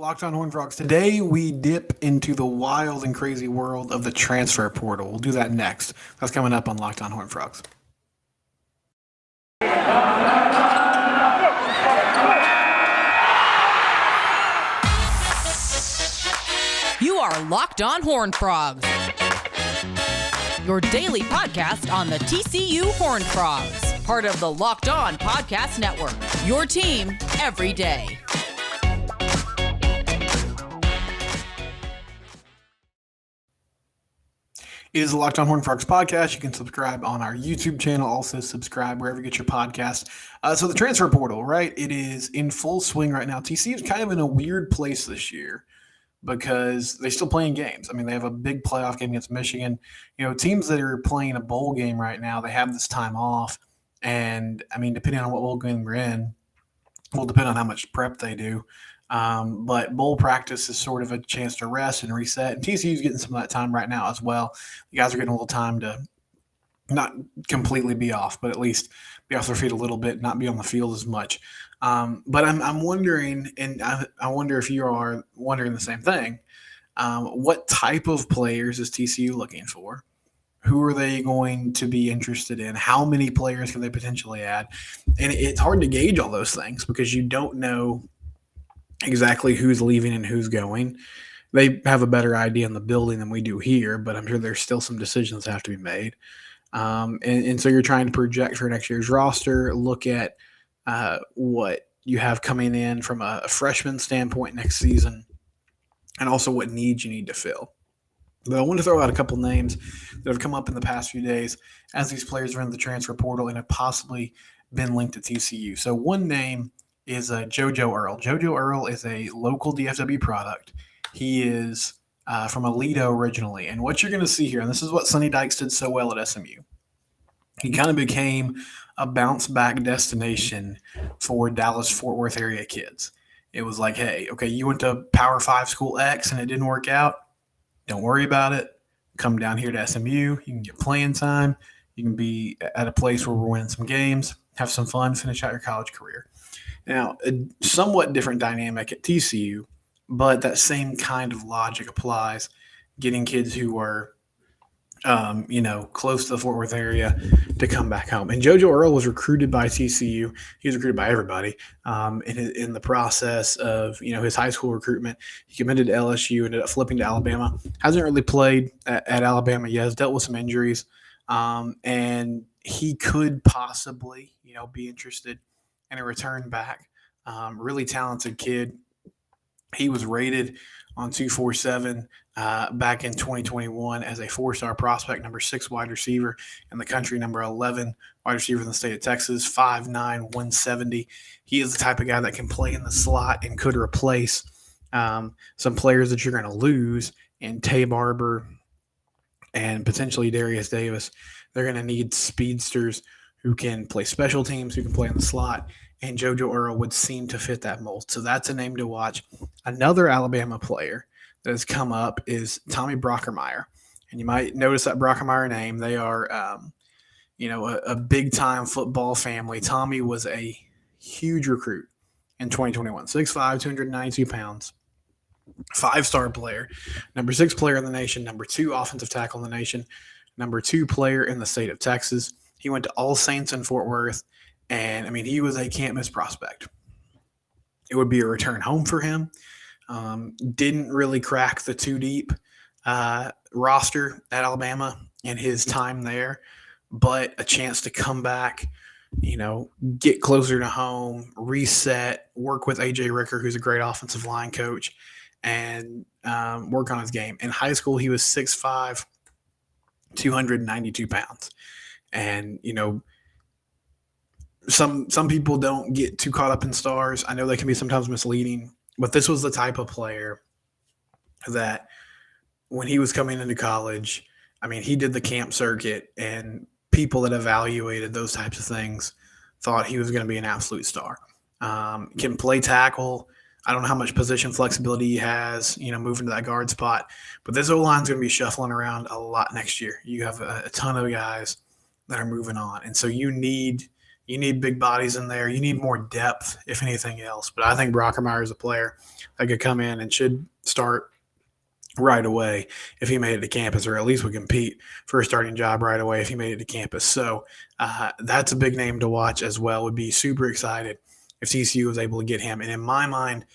Locked on Horned Frogs. Today we dip into the wild and crazy world of the transfer portal. We'll do that next. That's coming up on Locked on Horned Frogs. You are Locked on Horned Frogs, your daily podcast on the TCU Horned Frogs, part of the Locked On Podcast Network, your team every day. It is the Locked on Horned Frogs podcast. You can subscribe on our YouTube channel. Also subscribe wherever you get your podcast. So the transfer portal, right? It is in full swing right now. TCU is kind of in a weird place this year because they're still playing games. I mean, they have a big playoff game against Michigan. You know, teams that are playing a bowl game right now, they have this time off. And, I mean, depending on what bowl game we're in, will depend on how much prep they do. But bowl practice is sort of a chance to rest and reset. And TCU is getting some of that time right now as well. The guys are getting a little time to not completely be off, but at least be off their feet a little bit, not be on the field as much. But I'm wondering, and I wonder if you are wondering the same thing, what type of players is TCU looking for? Who are they going to be interested in? How many players can they potentially add? And it's hard to gauge all those things because you don't know exactly who's leaving and who's going. They have a better idea in the building than we do here, but I'm sure there's still some decisions that have to be made. And so you're trying to project for next year's roster, look at what you have coming in from a freshman standpoint next season, and also what needs you need to fill. But I want to throw out a couple names that have come up in the past few days as these players are in the transfer portal and have possibly been linked to TCU. So one name is JoJo Earl. JoJo Earl is a local DFW product. He is from Aledo originally. And what you're going to see here, and this is what Sonny Dykes did so well at SMU, he kind of became a bounce-back destination for Dallas-Fort Worth area kids. It was like, hey, okay, you went to Power 5 school X and it didn't work out. Don't worry about it. Come down here to SMU. You can get playing time. You can be at a place where we're winning some games, have some fun, finish out your college career. Now, a somewhat different dynamic at TCU, but that same kind of logic applies, getting kids who are, close to the Fort Worth area to come back home. And JoJo Earl was recruited by TCU. He was recruited by everybody in the process of, his high school recruitment. He committed to LSU, ended up flipping to Alabama. Hasn't really played at Alabama yet. Has dealt with some injuries. And he could possibly, be interested in a return back. Really talented kid. He was rated on 247 back in 2021 as a four-star prospect, number 6 wide receiver in the country, number 11 wide receiver in the state of Texas, 5'9", 170. He is the type of guy that can play in the slot and could replace some players that you're going to lose in Tay Barber and potentially Darius Davis. They're going to need speedsters who can play special teams, who can play in the slot, and JoJo Earl would seem to fit that mold. So that's a name to watch. Another Alabama player that has come up is Tommy Brockermeyer. And you might notice that Brockermeyer name. They are, a big-time football family. Tommy was a huge recruit in 2021, 6'5", 292 pounds, 5-star player, number 6 player in the nation, number 2 offensive tackle in the nation, number 2 player in the state of Texas. He went to All Saints in Fort Worth, and, he was a can't-miss prospect. It would be a return home for him. Didn't really crack the two-deep roster at Alabama in his time there, but a chance to come back, get closer to home, reset, work with A.J. Ricker, who's a great offensive line coach, and work on his game. In high school, he was 6'5", 292 pounds. And, some people don't get too caught up in stars. I know they can be sometimes misleading, but this was the type of player that when he was coming into college, he did the camp circuit, and people that evaluated those types of things thought he was going to be an absolute star. Can play tackle. I don't know how much position flexibility he has, moving to that guard spot. But this O-line is going to be shuffling around a lot next year. You have a ton of guys that are moving on. And so you need, You need big bodies in there. You need more depth, if anything else. But I think Brockermeyer is a player that could come in and should start right away if he made it to campus, or at least would compete for a starting job right away if he made it to campus. So that's a big name to watch as well. Would be super excited if TCU was able to get him. And in my mind,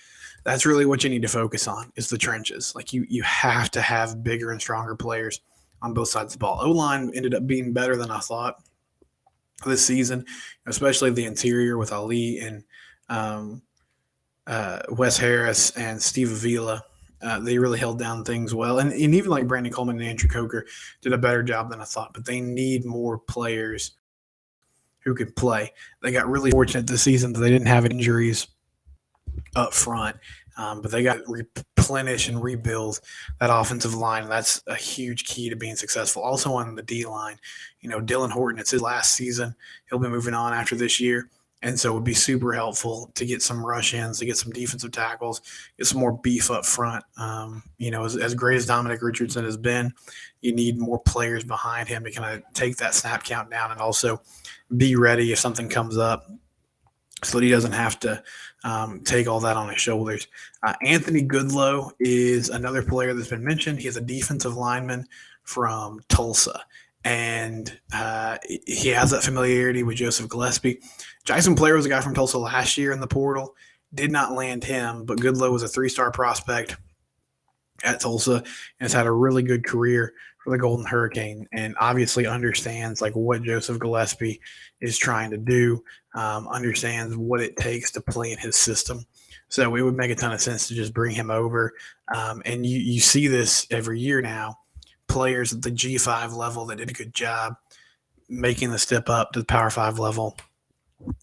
that's really what you need to focus on is the trenches. Like you have to have bigger and stronger players on both sides of the ball. O-line ended up being better than I thought this season, especially the interior with Ali and Wes Harris and Steve Avila. They really held down things well. And even like Brandon Coleman and Andrew Coker did a better job than I thought, but they need more players who could play. They got really fortunate this season that they didn't have injuries up front, but they got to replenish and rebuild that offensive line. And that's a huge key to being successful. Also on the D line, Dylan Horton, it's his last season. He'll be moving on after this year. And so it would be super helpful to get some rush ins, to get some defensive tackles, get some more beef up front. As great as Dominic Richardson has been, you need more players behind him to kind of take that snap count down and also be ready if something comes up so that he doesn't have to take all that on his shoulders. Anthony Goodlow is another player that's been mentioned. He is a defensive lineman from Tulsa. And he has that familiarity with Joseph Gillespie. Jason Blair was a guy from Tulsa last year in the portal. Did not land him, but Goodlow was a 3-star prospect at Tulsa and has had a really good career for the Golden Hurricane and obviously understands like what Joseph Gillespie is trying to do, understands what it takes to play in his system. So it would make a ton of sense to just bring him over. And you see this every year now. Players at the G5 level that did a good job making the step up to the Power 5 level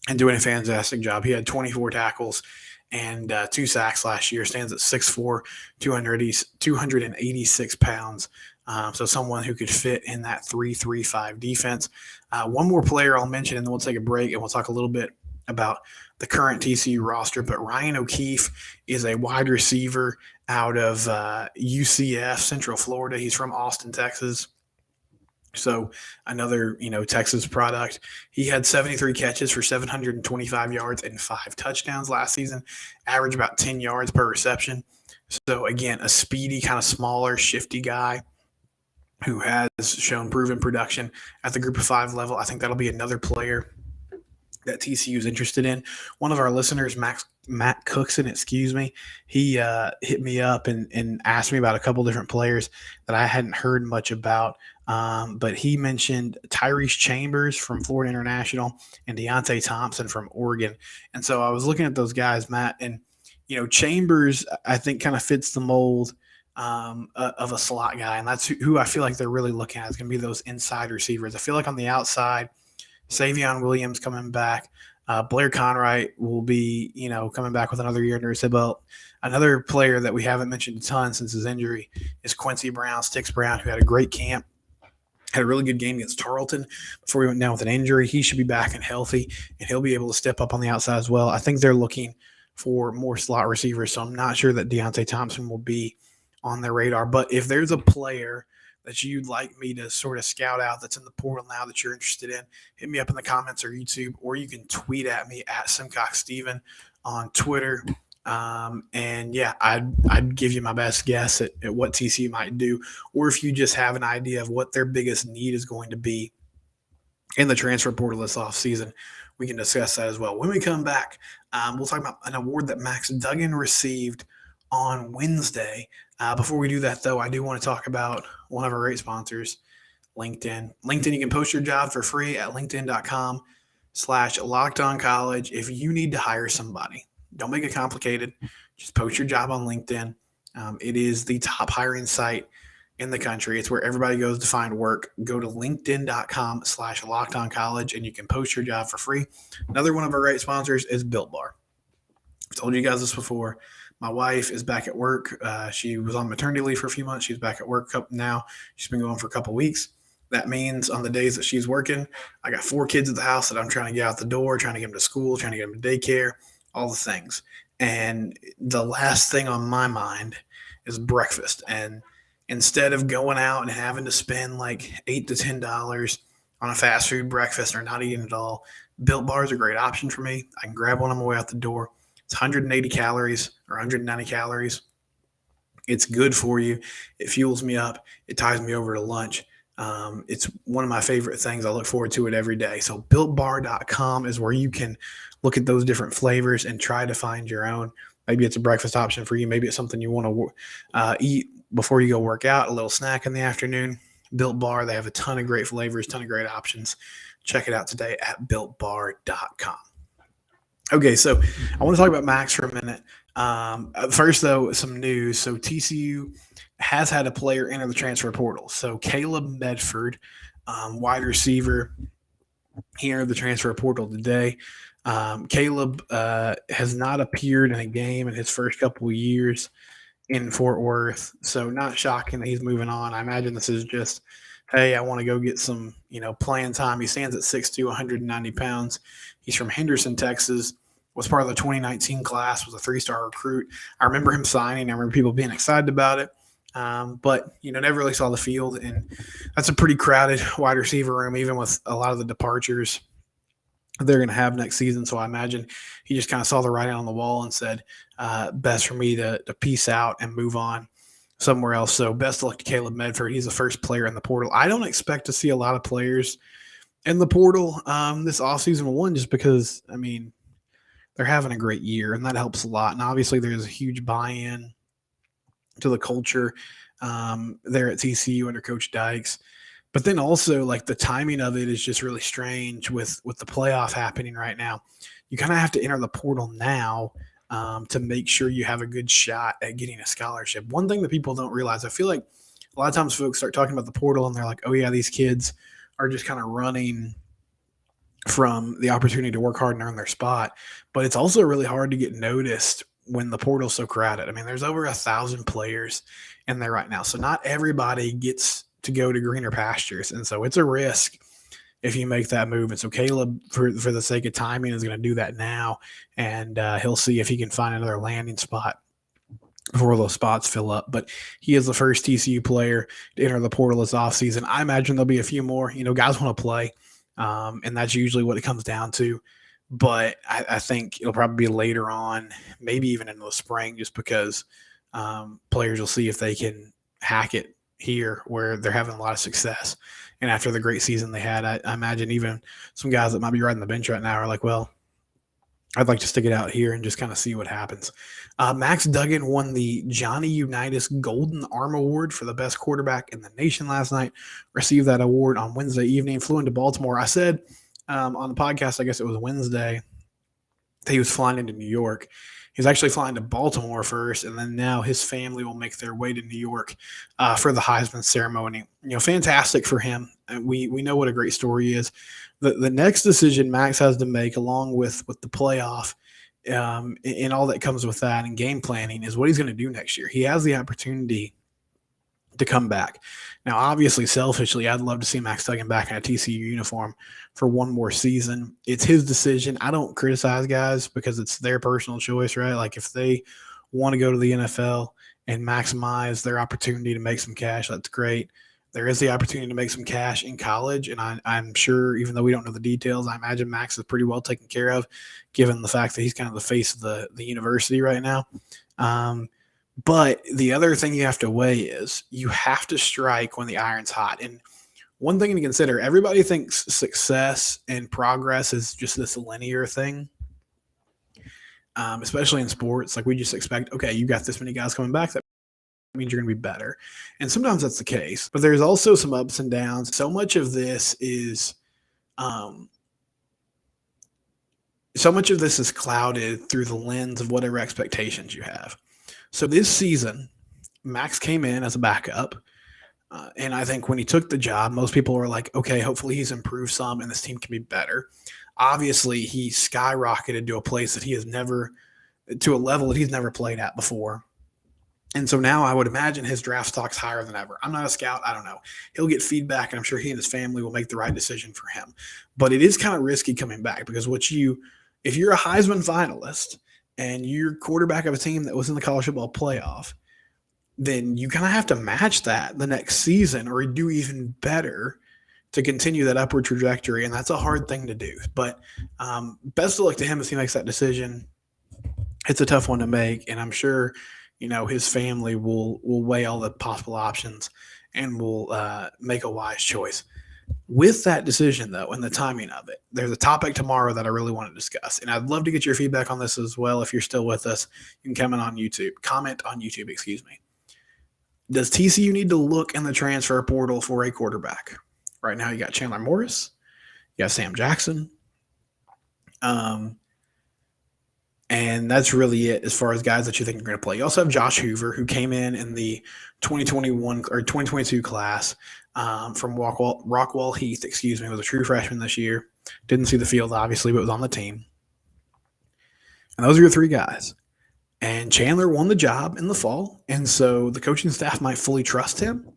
and doing a fantastic job. He had 24 tackles and 2 sacks last year, stands at 6'4", 286 pounds. So someone who could fit in that 3-3-5 defense. One more player I'll mention, and then we'll take a break, and we'll talk a little bit about the current TCU roster. But Ryan O'Keefe is a wide receiver out of UCF, Central Florida. He's from Austin, Texas. So another, Texas product. He had 73 catches for 725 yards and 5 touchdowns last season, average about 10 yards per reception. So again, a speedy, kind of smaller, shifty guy who has shown proven production at the group of 5 level. I think that'll be another player that TCU is interested in. One of our listeners, Matt Cookson, he hit me up and asked me about a couple different players that I hadn't heard much about. But he mentioned Tyrese Chambers from Florida International and Deontay Thompson from Oregon. And so I was looking at those guys, Matt, and, Chambers, I think, kind of fits the mold of a slot guy. And that's who I feel like they're really looking at is going to be those inside receivers. I feel like on the outside, Savion Williams coming back. Blair Conright will be, coming back with another year under his belt. Another player that we haven't mentioned a ton since his injury is Quincy Brown, Sticks Brown, who had a great camp, had a really good game against Tarleton before he went down with an injury. He should be back and healthy, and he'll be able to step up on the outside as well. I think they're looking for more slot receivers, so I'm not sure that Deontay Thompson will be on their radar. But if there's a player that you'd like me to sort of scout out that's in the portal now that you're interested in, hit me up in the comments or YouTube, or you can tweet at me at SimcockSteven on Twitter. And yeah, I'd give you my best guess at what TCU might do, or if you just have an idea of what their biggest need is going to be in the transfer portal this offseason, we can discuss that as well. When we come back, we'll talk about an award that Max Duggan received on Wednesday. Before we do that, though, I do want to talk about one of our great sponsors, LinkedIn. LinkedIn, you can post your job for free at linkedin.com/lockedoncollege. If you need to hire somebody, don't make it complicated. Just post your job on LinkedIn. It is the top hiring site in the country. It's where everybody goes to find work. Go to linkedin.com/lockedoncollege and you can post your job for free. Another one of our great sponsors is Built Bar. I've told you guys this before. My wife is back at work. She was on maternity leave for a few months. She's back at work now. She's been going for a couple weeks. That means on the days that she's working, I got 4 kids at the house that I'm trying to get out the door, trying to get them to school, trying to get them to daycare, all the things. And the last thing on my mind is breakfast. And instead of going out and having to spend like $8 to $10 on a fast food breakfast or not eating at all, Built Bar is a great option for me. I can grab one on my way out the door. It's 180 calories or 190 calories. It's good for you. It fuels me up. It ties me over to lunch. It's one of my favorite things. I look forward to it every day. So builtbar.com is where you can look at those different flavors and try to find your own. Maybe it's a breakfast option for you. Maybe it's something you want to eat before you go work out, a little snack in the afternoon. Built Bar, they have a ton of great flavors, ton of great options. Check it out today at builtbar.com. Okay, so I want to talk about Max for a minute. First, though, some news. So TCU has had a player enter the transfer portal. So Caleb Medford, wide receiver, he entered the transfer portal today. Caleb has not appeared in a game in his first couple of years in Fort Worth, so not shocking that he's moving on. I imagine this is just, hey, I want to go get some, playing time. He stands at 6'2", 190 pounds. He's from Henderson, Texas. Was part of the 2019 class. Was a 3-star recruit. I remember him signing. I remember people being excited about it. But never really saw the field, and that's a pretty crowded wide receiver room, even with a lot of the departures they're going to have next season. So I imagine he just kind of saw the writing on the wall and said, best for me to peace out and move on somewhere else. So best of luck to Caleb Medford. He's the first player in the portal. I don't expect to see a lot of players in the portal this offseason, one, just because, they're having a great year, and that helps a lot. And obviously there's a huge buy-in to the culture there at TCU under Coach Dykes. But then also, like, the timing of it is just really strange with the playoff happening right now. You kind of have to enter the portal now to make sure you have a good shot at getting a scholarship. One thing that people don't realize, I feel like a lot of times folks start talking about the portal and they're like, oh, yeah, these kids are just kind of running from the opportunity to work hard and earn their spot. But it's also really hard to get noticed when the portal's so crowded. There's over 1,000 players in there right now. So not everybody gets to go to greener pastures. And so it's a risk if you make that move. And so Caleb, for the sake of timing, is going to do that now. And he'll see if he can find another landing spot before those spots fill up. But he is the first TCU player to enter the portal this offseason. I imagine there'll be a few more. Guys want to play. And that's usually what it comes down to. But I think it'll probably be later on, maybe even in the spring, just because players will see if they can hack it here where they're having a lot of success. And after the great season they had, I imagine even some guys that might be riding the bench right now are like, well, I'd like to stick it out here and just kind of see what happens. Max Duggan won the Johnny Unitas Golden Arm Award for the best quarterback in the nation last night. Received that award on Wednesday evening, flew into Baltimore. I said on the podcast, I guess it was Wednesday, that he was flying into New York. He's actually flying to Baltimore first, and then now his family will make their way to New York for the Heisman ceremony. Fantastic for him. We know what a great story he is. The next decision Max has to make, along with the playoff and all that comes with that and game planning, is what he's going to do next year. He has the opportunity to come back. Now, obviously, selfishly, I'd love to see Max Duggan back in a TCU uniform for one more season. It's his decision. I don't criticize guys because it's their personal choice, right? Like, if they want to go to the NFL and maximize their opportunity to make some cash, that's great. There is the opportunity to make some cash in college, and I'm sure, even though we don't know the details, I imagine Max is pretty well taken care of, given the fact that he's kind of the face of the university right now. But the other thing you have to weigh is you have to strike when the iron's hot. And one thing to consider, everybody thinks success and progress is just this linear thing, especially in sports. Like, we just expect, okay, you got this many guys coming back, that means you're going to be better. And sometimes that's the case. But there's also some ups and downs. So much of this is clouded through the lens of whatever expectations you have. So this season, Max came in as a backup, and I think when he took the job, most people were like, okay, hopefully he's improved some and this team can be better. Obviously, he skyrocketed to a level that he's never played at before. And so now I would imagine his draft stock's higher than ever. I'm not a scout. I don't know. He'll get feedback, and I'm sure he and his family will make the right decision for him. But it is kind of risky coming back because if you're a Heisman finalist and you're quarterback of a team that was in the college football playoff, then you kind of have to match that the next season or do even better to continue that upward trajectory, and that's a hard thing to do. But best of luck to him as he makes that decision. It's a tough one to make, and I'm sure his family will weigh all the possible options and will make a wise choice. With that decision, though, and the timing of it, there's a topic tomorrow that I really want to discuss, and I'd love to get your feedback on this as well. If you're still with us, you can comment on YouTube, excuse me. Does TCU need to look in the transfer portal for a quarterback? Right now, you got Chandler Morris, you got Sam Jackson, and that's really it as far as guys that you think are going to play. You also have Josh Hoover, who came in the 2021 or 2022 class from Rockwall Heath, was a true freshman this year. Didn't see the field, obviously, but was on the team. And those are your three guys. And Chandler won the job in the fall, and so the coaching staff might fully trust him.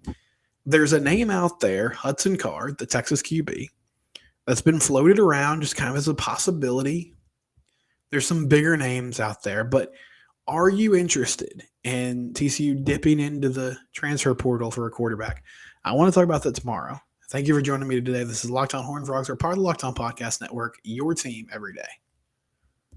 There's a name out there, Hudson Card, the Texas QB, that's been floated around just kind of as a possibility. There's some bigger names out there, but are you interested in TCU dipping into the transfer portal for a quarterback? I want to talk about that tomorrow. Thank you for joining me today. This is Locked On Horned Frogs, or part of the Locked On Podcast Network, your team every day.